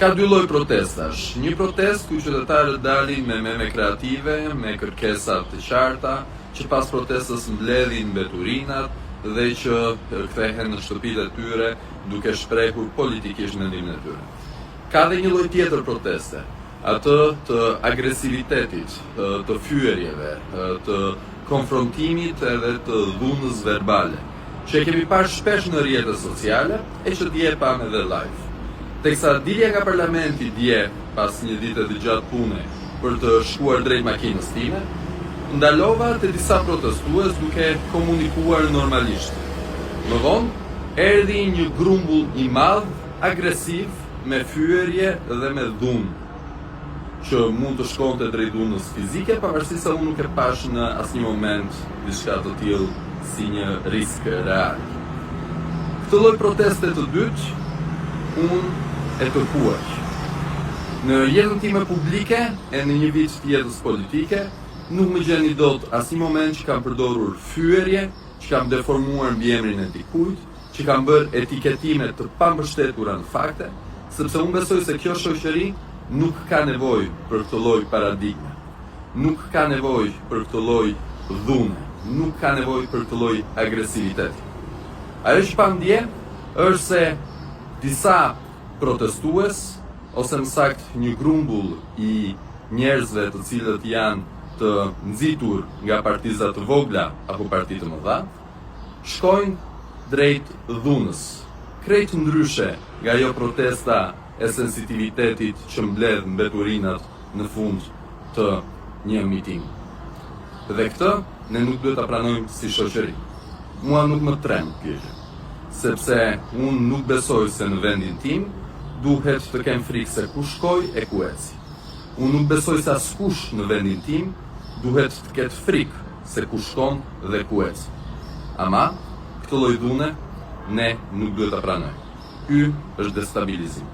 Ka dy lloj protestash. Një protest ku qytetarët dalin me meme kreative, me kërkesa të qarta, që pas protestës mbledhin mbeturinat dhe që kthehen në shtëpitë e tyre duke shprehur politikisht mendimin e tyre. Ka dhe një lloj tjetër proteste, atë të agresivitetit, të fyerjeve, të konfrontimit edhe të dhunës verbale, që e kemi parë shpesh në rrjetet sociale e që dje pam edhe live. Teksa dilja nga parlamenti dje pas një dite të gjatë pune për të shkuar drejt makinës time, ndalova të disa protestues duke komunikuar normalisht. Më vonë, erdhi një grumbull i madh, agresiv, me fyerje dhe me dhunë, që mund të shkonte drejt dhunës fizike, pavarësisht se unë nuk e pash në asnjë moment diçka të tillë si një risk real. Këtë lloj proteste të dytë, unë e kërkuar. Në jetën time publike e në një vit të jetës politike, nuk më gjeni dot asnjë moment që kam përdorur fyerje, që kam deformuar mbiemrin e dikujt, që kam bërë etiketime të pambështetura në fakte, sepse unë besoj se kjo shoqëri nuk ka nevojë për këtë lloj paradigme, nuk ka nevojë për këtë lloj dhune, nuk ka nevojë për këtë lloj agresiviteti. Ajo që pam dje është se disa protestues, ose më saktë një grumbull i njerëzve të cilët janë të nxitur nga partiza të vogla apo parti të mëdha, shkojnë drejt dhunës, krejt ndryshe nga ajo protesta e sensitivitetit që mbledh mbeturinat në fund të një miting. Dhe këtë ne nuk duhet ta pranojmë si shoqëri. Mua nuk më trem kjo, sepse unë nuk besoj se në vendin tim duhet të kem frikë se ku shkoj e ku eci. Unë nuk besoj se askush në vendin tim duhet të ketë frikë se ku shkon dhe ku eci. Ama, këtë lloj dhune ne nuk duhet ta pranojmë. Ky është destabilizim.